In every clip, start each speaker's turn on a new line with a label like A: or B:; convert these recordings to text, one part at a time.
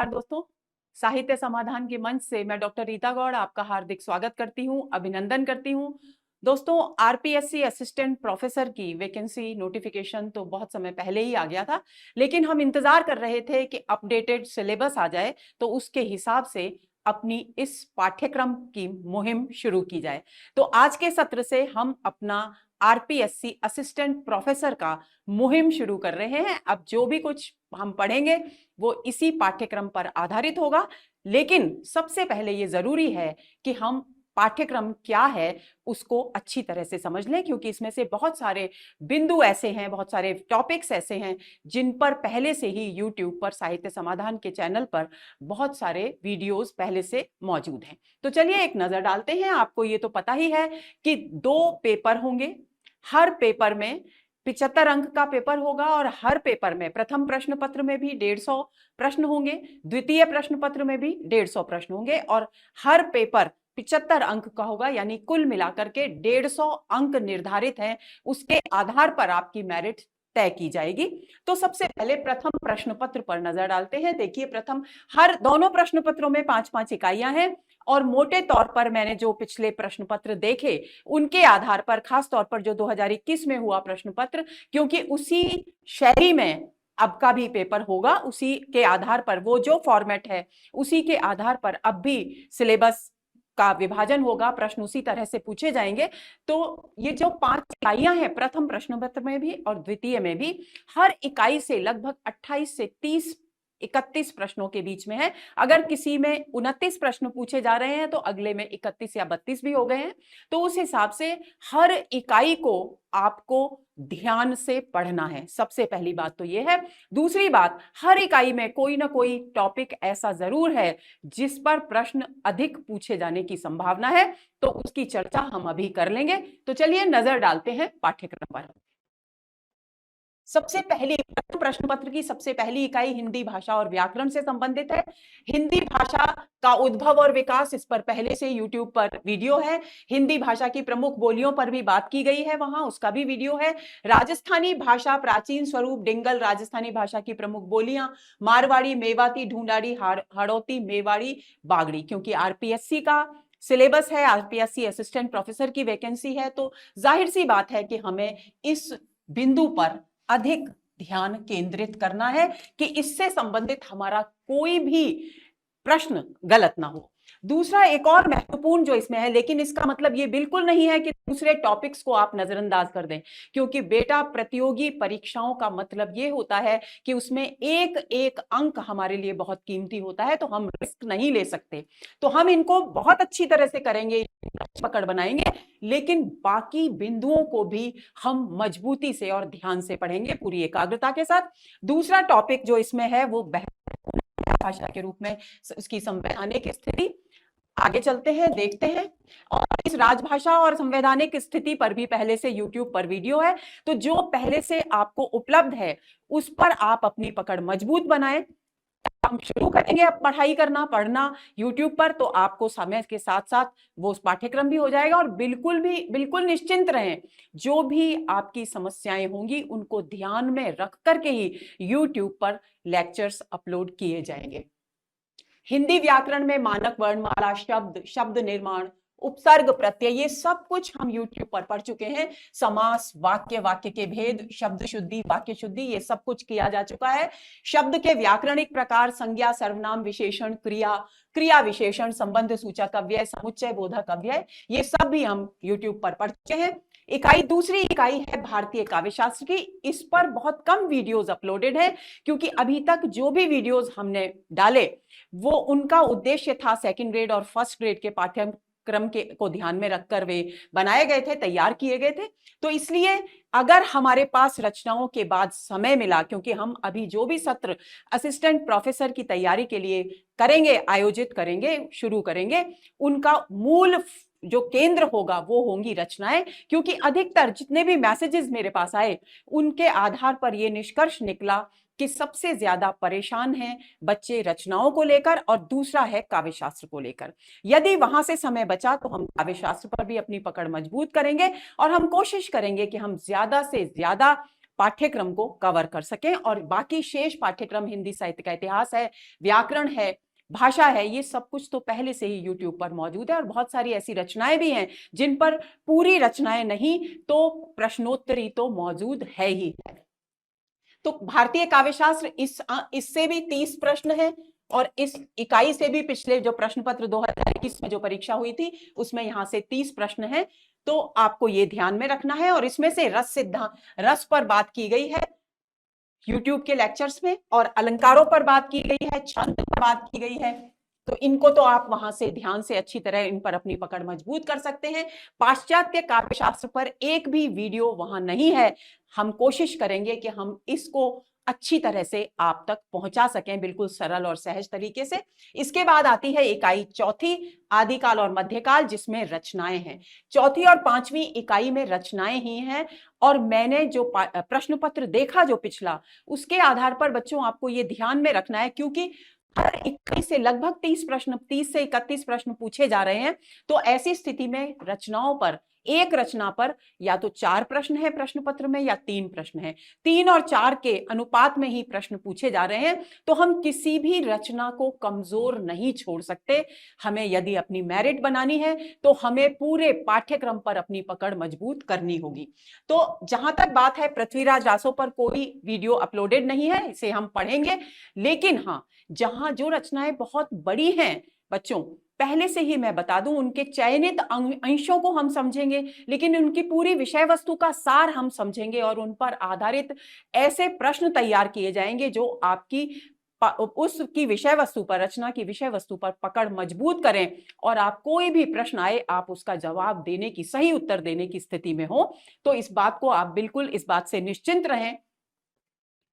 A: नमस्कार दोस्तों, साहित्य समाधान के मंच से मैं डॉक्टर रीता गौड़ आपका हार्दिक स्वागत करती हूं, अभिनंदन करती हूं। दोस्तों, आरपीएससी असिस्टेंट प्रोफेसर की वैकेंसी नोटिफिकेशन तो बहुत समय पहले ही आ गया था, लेकिन हम इंतजार कर रहे थे कि अपडेटेड सिलेबस आ जाए तो उसके हिसाब से अपनी इस पाठ्यक्रम की मुहिम शुरू की जाए। तो आज के सत्र से हम अपना आरपीएससी असिस्टेंट प्रोफेसर का मुहिम शुरू कर रहे हैं। अब जो भी कुछ हम पढ़ेंगे वो इसी पाठ्यक्रम पर आधारित होगा, लेकिन सबसे पहले ये जरूरी है कि हम पाठ्यक्रम क्या है उसको अच्छी तरह से समझ लें, क्योंकि इसमें से बहुत सारे बिंदु ऐसे हैं, बहुत सारे टॉपिक्स ऐसे हैं जिन पर पहले से ही यूट्यूब पर साहित्य समाधान के चैनल पर बहुत सारे वीडियोस पहले से मौजूद हैं। तो चलिए एक नजर डालते हैं। आपको ये तो पता ही है कि 2 पेपर होंगे, हर पेपर में 75 अंक का पेपर होगा और हर पेपर में प्रथम प्रश्न पत्र में भी 150 प्रश्न होंगे, द्वितीय प्रश्न पत्र में भी 150 प्रश्न होंगे और हर पेपर 75 अंक का होगा, यानी कुल मिलाकर के 150 अंक निर्धारित हैं। उसके आधार पर आपकी मेरिट तय की जाएगी। तो सबसे पहले प्रथम प्रश्न पत्र पर नजर डालते हैं। देखिए, दोनों प्रश्न पत्रों में 5-5 इकाइयां हैं और मोटे तौर पर मैंने जो पिछले प्रश्न पत्र देखे उनके आधार पर, खास तौर पर जो 2021 में हुआ प्रश्न पत्र, क्योंकि उसी शैली में अब का भी पेपर होगा, उसी के आधार पर, वो जो फॉर्मेट है उसी के आधार पर अब भी सिलेबस का विभाजन होगा, प्रश्न उसी तरह से पूछे जाएंगे। तो ये जो 5 इकाइयां हैं प्रथम प्रश्न पत्र में भी और द्वितीय में भी, हर इकाई से लगभग 28 से 31 प्रश्नों के बीच में है। अगर किसी में 29 प्रश्न पूछे जा रहे हैं तो अगले में 31 या 32 भी हो गए हैं। तो उस हिसाब से हर इकाई को आपको ध्यान से पढ़ना है। सबसे पहली बात तो यह है। दूसरी बात, हर इकाई में कोई ना कोई टॉपिक ऐसा जरूर है जिस पर प्रश्न अधिक पूछे जाने की संभावना है, तो उसकी चर्चा हम अभी कर लेंगे। तो चलिए नजर डालते हैं पाठ्यक्रम पर। सबसे पहली प्रश्न पत्र की सबसे पहली इकाई हिंदी भाषा और व्याकरण से संबंधित है। हिंदी भाषा का उद्भव और विकास, इस पर पहले से यूट्यूब पर वीडियो है। हिंदी भाषा की प्रमुख बोलियों पर भी बात की गई है, वहां उसका भी वीडियो है। राजस्थानी भाषा, प्राचीन स्वरूप, डिंगल, राजस्थानी भाषा की प्रमुख बोलियां, मारवाड़ी, मेवाती, ढूंढाड़ी, हाड़ौती, मेवाड़ी, बागड़ी। क्योंकि आरपीएससी का सिलेबस है, आरपीएससी असिस्टेंट प्रोफेसर की वैकेंसी है, तो जाहिर सी बात है कि हमें इस बिंदु पर अधिक ध्यान केंद्रित करना है कि इससे संबंधित हमारा कोई भी प्रश्न गलत ना हो। दूसरा, एक और महत्वपूर्ण जो इसमें है, लेकिन इसका मतलब ये बिल्कुल नहीं है कि दूसरे टॉपिक्स को आप नजरअंदाज कर दें, क्योंकि बेटा प्रतियोगी परीक्षाओं का मतलब ये होता है कि उसमें एक एक अंक हमारे लिए बहुत कीमती होता है, तो हम रिस्क नहीं ले सकते। तो हम इनको बहुत अच्छी तरह से करेंगे, पकड़ बनाएंगे, लेकिन बाकी बिंदुओं को भी हम मजबूती से और ध्यान से पढ़ेंगे, पूरी एकाग्रता के साथ। दूसरा टॉपिक जो इसमें है वो भाषा के रूप में उसकी संवैधानिक स्थिति। आगे चलते हैं, देखते हैं। और इस राजभाषा और संवैधानिक स्थिति पर भी पहले से YouTube पर वीडियो है, तो जो पहले से आपको उपलब्ध है उस पर आप अपनी पकड़ मजबूत बनाएं। हम शुरू करेंगे अब पढ़ना YouTube पर, तो आपको समय के साथ साथ वो उस पाठ्यक्रम भी हो जाएगा। और बिल्कुल निश्चिंत रहें, जो भी आपकी समस्याएं होंगी उनको ध्यान में रख करके ही YouTube पर लेक्चर्स अपलोड किए जाएंगे। हिंदी व्याकरण में मानक वर्णमाला, शब्द निर्माण, उपसर्ग, प्रत्यय, ये सब कुछ हम YouTube पर पढ़ चुके हैं। समास, वाक्य के भेद, शब्द शुद्धि, वाक्य शुद्धि, ये सब कुछ किया जा चुका है। शब्द के व्याकरणिक प्रकार, संज्ञा, सर्वनाम, विशेषण, क्रिया विशेषण, संबंध सूचक अव्यय, समुच्चय बोधक अव्यय, ये सब भी हम YouTube पर पढ़ चुके हैं। दूसरी इकाई है भारतीय काव्य शास्त्र की। इस पर बहुत कम वीडियोस अपलोडेड है, क्योंकि अभी तक जो भी वीडियोस हमने डाले वो उनका उद्देश्य था सेकंड ग्रेड और फर्स्ट ग्रेड के पाठ्यक्रम को ध्यान में रखकर वे बनाए गए थे, तैयार किए गए थे। तो इसलिए अगर हमारे पास रचनाओं के बाद समय मिला, क्योंकि हम अभी जो भी सत्र असिस्टेंट प्रोफेसर की तैयारी के लिए करेंगे, आयोजित करेंगे, शुरू करेंगे, उनका मूल जो केंद्र होगा वो होंगी रचनाएं। क्योंकि अधिकतर जितने भी मैसेजेस मेरे पास आए उनके आधार पर यह निष्कर्ष निकला कि सबसे ज्यादा परेशान हैं बच्चे रचनाओं को लेकर, और दूसरा है काव्य शास्त्र को लेकर। यदि वहां से समय बचा तो हम काव्य शास्त्र पर भी अपनी पकड़ मजबूत करेंगे और हम कोशिश करेंगे कि हम ज्यादा से ज्यादा पाठ्यक्रम को कवर कर सकें और बाकी शेष पाठ्यक्रम हिंदी साहित्य का इतिहास है, व्याकरण है, भाषा है, ये सब कुछ तो पहले से ही YouTube पर मौजूद है और बहुत सारी ऐसी रचनाएं भी हैं जिन पर पूरी रचनाएं नहीं तो प्रश्नोत्तरी तो मौजूद है ही है। तो भारतीय काव्यशास्त्र इससे भी 30 प्रश्न है और इस इकाई से भी पिछले जो प्रश्न पत्र 2021 में जो परीक्षा हुई थी उसमें यहां से 30 प्रश्न है। तो आपको ये ध्यान में रखना है और इसमें से रस सिद्धांत, रस पर बात की गई है YouTube के लेक्चर्स में और अलंकारों पर बात की गई है, छंद पर बात की गई है। तो इनको तो आप वहां से ध्यान से अच्छी तरह इन पर अपनी पकड़ मजबूत कर सकते हैं। पाश्चात्य काव्यशास्त्र पर एक भी वीडियो वहां नहीं है। हम कोशिश करेंगे कि हम इसको अच्छी तरह से आप तक पहुंचा सकें, बिल्कुल सरल और सहज तरीके से। इसके बाद आती है इकाई चौथी, आदिकाल और मध्यकाल, जिसमें रचनाएं हैं। चौथी और पांचवी इकाई में रचनाएं ही हैं और मैंने जो प्रश्न पत्र देखा जो पिछला, उसके आधार पर बच्चों आपको ये ध्यान में रखना है, क्योंकि हर इकाई से लगभग 30 से 31 प्रश्न पूछे जा रहे हैं। तो ऐसी स्थिति में रचनाओं पर, एक रचना पर या तो 4 प्रश्न है प्रश्न पत्र में या 3 प्रश्न है, 3 और 4 के अनुपात में ही प्रश्न पूछे जा रहे हैं। तो हम किसी भी रचना को कमजोर नहीं छोड़ सकते। हमें यदि अपनी मेरिट बनानी है तो हमें पूरे पाठ्यक्रम पर अपनी पकड़ मजबूत करनी होगी। तो जहां तक बात है, पृथ्वीराज रासो पर कोई वीडियो अपलोडेड नहीं है, इसे हम पढ़ेंगे। लेकिन हाँ, जहां जो रचनाएं बहुत बड़ी हैं बच्चों, पहले से ही मैं बता दूं, उनके चयनित अंशों को हम समझेंगे, लेकिन उनकी पूरी विषय वस्तु का सार हम समझेंगे और उन पर आधारित ऐसे प्रश्न तैयार किए जाएंगे जो आपकी उसकी विषय वस्तु पर, रचना की विषय वस्तु पर पकड़ मजबूत करें और आप कोई भी प्रश्न आए आप उसका जवाब देने की, सही उत्तर देने की स्थिति में हो। तो इस बात को आप बिल्कुल इस बात से निश्चिंत रहें।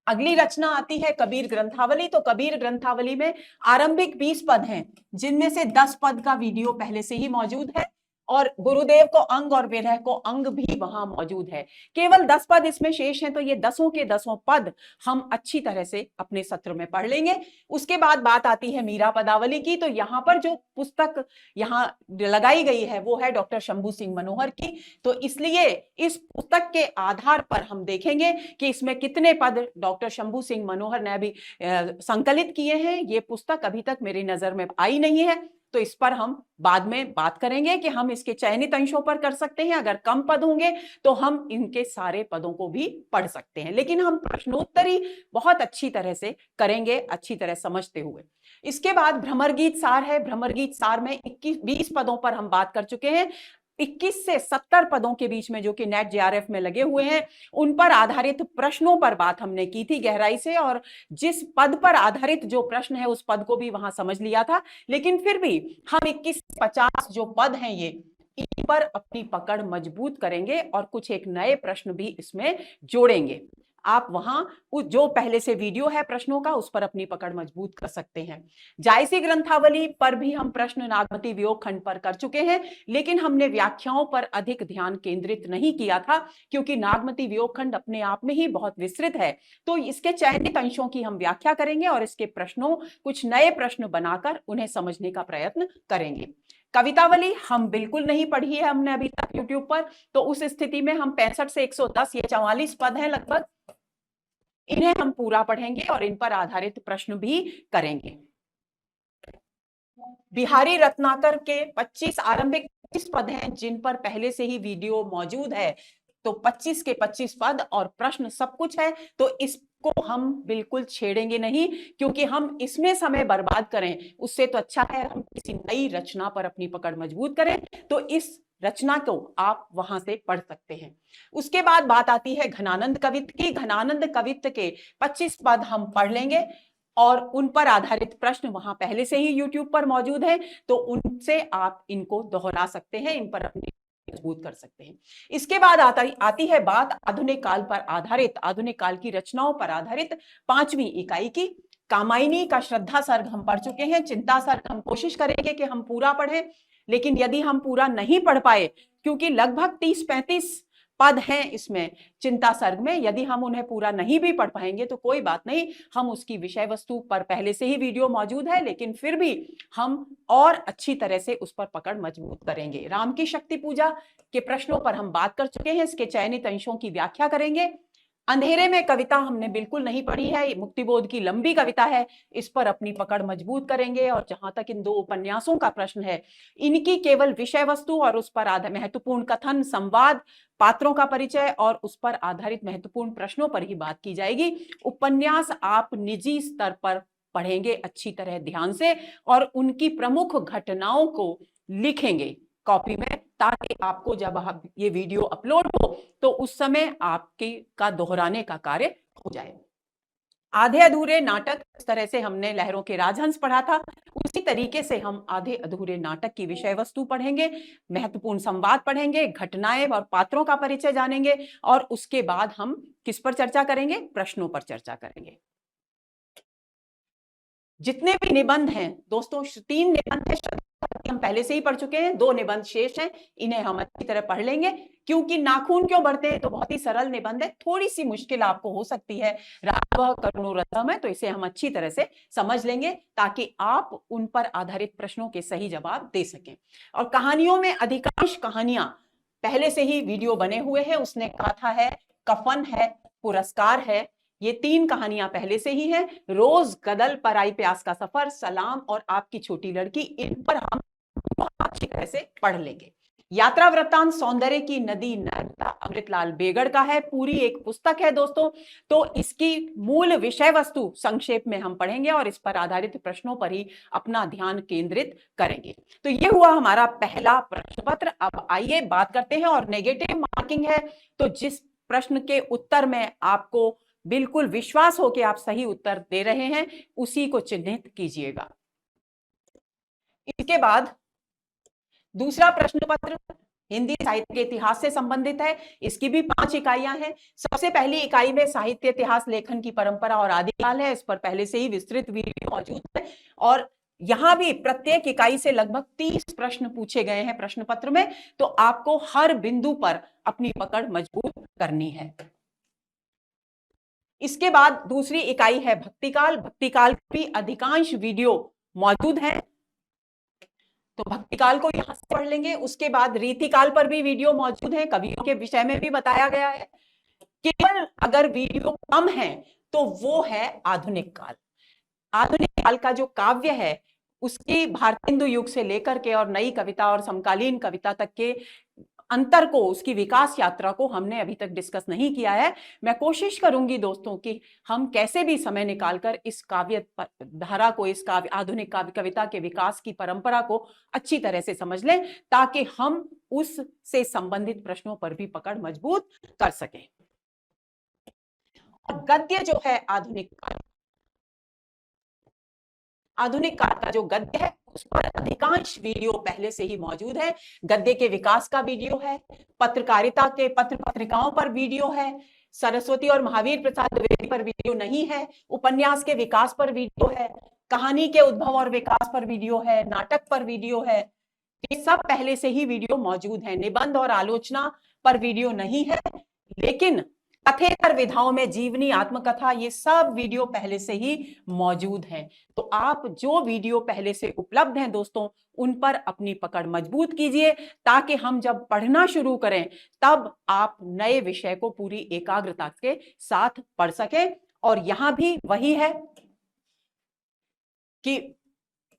A: अगली रचना आती है कबीर ग्रंथावली। तो कबीर ग्रंथावली में आरंभिक 20 पद हैं, जिनमें से 10 पद का वीडियो पहले से ही मौजूद है और गुरुदेव को अंग और विरह को अंग भी वहां मौजूद है। केवल 10 पद इसमें शेष हैं, तो ये 10 के 10 पद हम अच्छी तरह से अपने सत्र में पढ़ लेंगे। उसके बाद बात आती है मीरा पदावली की। तो यहाँ पर जो पुस्तक यहाँ लगाई गई है वो है डॉक्टर शंभू सिंह मनोहर की। तो इसलिए इस पुस्तक के आधार पर हम देखेंगे कि इसमें कितने पद डॉक्टर शंभू सिंह मनोहर ने अभी संकलित किए हैं। ये पुस्तक अभी तक मेरी नजर में आई नहीं है, तो इस पर हम बाद में बात करेंगे कि हम इसके चयनित अंशों पर कर सकते हैं। अगर कम पद होंगे तो हम इनके सारे पदों को भी पढ़ सकते हैं, लेकिन हम प्रश्नोत्तरी बहुत अच्छी तरह से करेंगे, अच्छी तरह समझते हुए। इसके बाद भ्रमर गीत सार है। भ्रमर गीत सार में 20 पदों पर हम बात कर चुके हैं। 21 से 70 पदों के बीच में जो कि नेट जेआरएफ में लगे हुए हैं, उन पर आधारित प्रश्नों पर बात हमने की थी गहराई से, और जिस पद पर आधारित जो प्रश्न है उस पद को भी वहां समझ लिया था। लेकिन फिर भी हम 21 से 50 जो पद हैं ये, इन पर अपनी पकड़ मजबूत करेंगे और कुछ एक नए प्रश्न भी इसमें जोड़ेंगे। आप वहां जो पहले से वीडियो है प्रश्नों का, उस पर अपनी पकड़ मजबूत कर सकते हैं। जायसी ग्रंथावली पर भी हम प्रश्न नागमती वियोग खंड पर कर चुके हैं, लेकिन हमने व्याख्याओं पर अधिक ध्यान केंद्रित नहीं किया था, क्योंकि नागमती वियोग खंड अपने आप में ही बहुत विस्तृत है। तो इसके चयनित अंशों की हम व्याख्या करेंगे और इसके प्रश्नों, कुछ नए प्रश्न बनाकर उन्हें समझने का प्रयत्न करेंगे। कवितावली हम बिल्कुल नहीं पढ़ी है हमने अभी तक YouTube पर, तो उस स्थिति में हम 65 से 110, ये 44 पद हैं लगभग, इन्हें हम पूरा पढ़ेंगे और इन पर आधारित प्रश्न भी करेंगे। बिहारी रत्नाकर के 25 आरंभिक 25 पद हैं जिन पर पहले से ही वीडियो मौजूद है। तो 25 के 25 पद और प्रश्न सब कुछ है, तो इसको हम बिल्कुल छेड़ेंगे नहीं, क्योंकि हम इसमें समय बर्बाद करें उससे तो अच्छा है हम किसी नई रचना पर अपनी पकड़ मजबूत करें। तो इस रचना को आप वहां से पढ़ सकते हैं। उसके बाद बात आती है घनानंद कवित्त की। घनानंद कवित्त के 25 पद हम पढ़ लेंगे और उन पर आधारित प्रश्न वहां पहले से ही YouTube पर मौजूद है, तो उनसे आप इनको दोहरा सकते हैं, इन पर अपनी मजबूत कर सकते हैं। इसके बाद आती है बात आधुनिक काल पर आधारित, आधुनिक काल की रचनाओं पर आधारित 5वीं इकाई की। कामायनी का श्रद्धा सर्ग हम पढ़ चुके हैं। चिंता सर्ग हम कोशिश करेंगे कि हम पूरा पढ़ें, लेकिन यदि हम पूरा नहीं पढ़ पाए, क्योंकि लगभग 30-35 पद हैं इसमें चिंता सर्ग में, यदि हम उन्हें पूरा नहीं भी पढ़ पाएंगे तो कोई बात नहीं, हम उसकी विषय वस्तु पर पहले से ही वीडियो मौजूद है, लेकिन फिर भी हम और अच्छी तरह से उस पर पकड़ मजबूत करेंगे। राम की शक्ति पूजा के प्रश्नों पर हम बात कर चुके हैं, इसके चयनित अंशों की व्याख्या करेंगे। अंधेरे में कविता हमने बिल्कुल नहीं पढ़ी है, ये मुक्तिबोध की लंबी कविता है, इस पर अपनी पकड़ मजबूत करेंगे। और जहां तक इन दो उपन्यासों का प्रश्न है, इनकी केवल विषय वस्तु और उस पर आधार महत्वपूर्ण कथन, संवाद, पात्रों का परिचय और उस पर आधारित महत्वपूर्ण प्रश्नों पर ही बात की जाएगी। उपन्यास आप निजी स्तर पर पढ़ेंगे अच्छी तरह ध्यान से और उनकी प्रमुख घटनाओं को लिखेंगे कॉपी में, ताकि आपको जब ये वीडियो अपलोड हो तो उस समय आपके का दोहराने का कार्य हो जाए। आधे अधूरे नाटक, इस तरह से हमने लहरों के राजहंस पढ़ा था, उसी तरीके से हम आधे अधूरे नाटक की विषय वस्तु पढ़ेंगे, महत्वपूर्ण संवाद पढ़ेंगे, घटनाएं और पात्रों का परिचय जानेंगे और उसके बाद हम किस पर चर्चा करेंगे, प्रश्नों पर चर्चा करेंगे। जितने भी निबंध हैं दोस्तों, 3 निबंध है, हम पहले से ही पढ़ चुके हैं, 2 निबंध शेष हैं, इन्हें हम अच्छी तरह पढ़ लेंगे। क्योंकि नाखून क्यों बढ़ते हैं, तो बहुत ही सरल निबंध है, थोड़ी सी मुश्किल आपको हो सकती है, राघव करुणो रथम है, तो इसे हम अच्छी तरह से समझ लेंगे ताकि आप उन पर आधारित प्रश्नों के सही जवाब दे सकें। और कहानियों में अधिकांश कहानियां पहले से ही वीडियो बने हुए हैं, उसने कहा है, कफन है, पुरस्कार है, ये 3 कहानियां पहले से ही हैं। रोज गदल पर आई प्यास का सफर, सलाम और आपकी छोटी लड़की, इन पर हम अच्छी तरह से पढ़ लेंगे। यात्रा वृत्तांत सौंदर्य की नदी नर्मदा अमृतलाल बेगड़ का है, पूरी एक पुस्तक है दोस्तों, तो इसकी मूल विषय वस्तु संक्षेप में हम पढ़ेंगे और इस पर आधारित प्रश्नों पर ही अपना ध्यान केंद्रित करेंगे। तो ये हुआ हमारा पहला प्रश्न पत्र। अब आइए बात करते हैं, और नेगेटिव मार्किंग है, तो जिस प्रश्न के उत्तर में आपको बिल्कुल विश्वास हो कि आप सही उत्तर दे रहे हैं, उसी को चिन्हित कीजिएगा। इसके बाद दूसरा प्रश्न पत्र हिंदी साहित्य के इतिहास से संबंधित है, इसकी भी 5 इकाइयां हैं। सबसे पहली इकाई में साहित्य इतिहास लेखन की परंपरा और आदिकाल है, इस पर पहले से ही विस्तृत वीडियो मौजूद है और यहां भी प्रत्येक इकाई से लगभग 30 प्रश्न पूछे गए हैं प्रश्न पत्र में, तो आपको हर बिंदु पर अपनी पकड़ मजबूत करनी है। इसके बाद दूसरी इकाई है भक्तिकाल, भक्तिकाल की अधिकांश वीडियो मौजूद है, तो भक्तिकाल को यहां से पढ़ लेंगे। उसके बाद रीतिकाल पर भी वीडियो मौजूद है, कवियों के विषय में भी बताया गया है। केवल अगर वीडियो कम है तो वो है आधुनिक काल। आधुनिक काल का जो काव्य है उसकी भारतेंदु युग से लेकर के और नई कविता और समकालीन कविता तक के अंतर को, उसकी विकास यात्रा को हमने अभी तक डिस्कस नहीं किया है। मैं कोशिश करूंगी दोस्तों कि हम कैसे भी समय निकालकर इस काव्य धारा को, इस काव्य आधुनिक काव्य कविता के विकास की परंपरा को अच्छी तरह से समझ लें, ताकि हम उससे संबंधित प्रश्नों पर भी पकड़ मजबूत कर सकें। और गद्य जो है आधुनिक काल का जो गद्य है उस पर अधिकांश वीडियो पहले से ही मौजूद है। गद्य के विकास का वीडियो है, पत्रकारिता के पत्र पत्रिकाओं पर वीडियो है, सरस्वती और महावीर प्रसाद द्विवेदी पर वीडियो नहीं है, उपन्यास के विकास पर वीडियो है, कहानी के उद्भव और विकास पर वीडियो है, नाटक पर वीडियो है, ये सब पहले से ही वीडियो मौजूद है। निबंध और आलोचना पर वीडियो नहीं है, लेकिन कथेतर विधाओं में जीवनी, आत्मकथा, ये सब वीडियो पहले से ही मौजूद हैं। तो आप जो वीडियो पहले से उपलब्ध हैं दोस्तों, उन पर अपनी पकड़ मजबूत कीजिए, ताकि हम जब पढ़ना शुरू करें तब आप नए विषय को पूरी एकाग्रता के साथ पढ़ सकें। और यहां भी वही है कि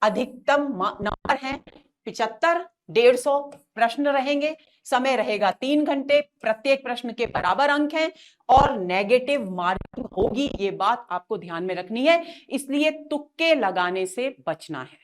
A: अधिकतम नंबर है 75, 150 प्रश्न रहेंगे, समय रहेगा 3 घंटे, प्रत्येक प्रश्न के बराबर अंक हैं और नेगेटिव मार्किंग होगी, ये बात आपको ध्यान में रखनी है, इसलिए तुक्के लगाने से बचना है।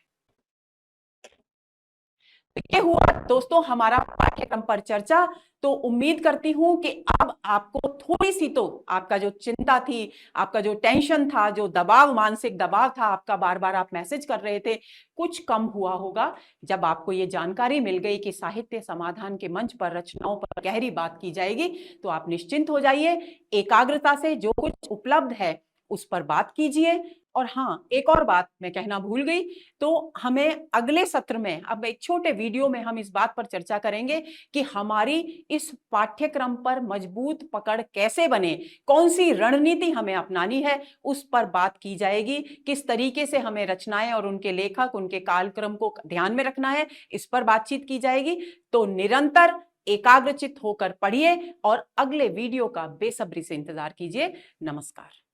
A: ये हुआ दोस्तों हमारा पाठ्यक्रम पर चर्चा। तो उम्मीद करती हूं कि अब आपको थोड़ी सी, तो आपका जो चिंता थी, आपका जो टेंशन था, जो दबाव, मानसिक दबाव था आपका, बार बार आप मैसेज कर रहे थे, कुछ कम हुआ होगा जब आपको ये जानकारी मिल गई कि साहित्य समाधान के मंच पर रचनाओं पर गहरी बात की जाएगी। तो आप निश्चिंत हो जाइए, एकाग्रता से जो कुछ उपलब्ध है उस पर बात कीजिए। और हाँ, एक और बात मैं कहना भूल गई, तो हमें अगले सत्र में, अब एक छोटे वीडियो में हम इस बात पर चर्चा करेंगे कि हमारी इस पाठ्यक्रम पर मजबूत पकड़ कैसे बने, कौन सी रणनीति हमें अपनानी है, उस पर बात की जाएगी। किस तरीके से हमें रचनाएं और उनके लेखक, उनके कालक्रम को ध्यान में रखना है, इस पर बातचीत की जाएगी। तो निरंतर एकाग्रचित होकर पढ़िए और अगले वीडियो का बेसब्री से इंतजार कीजिए। नमस्कार।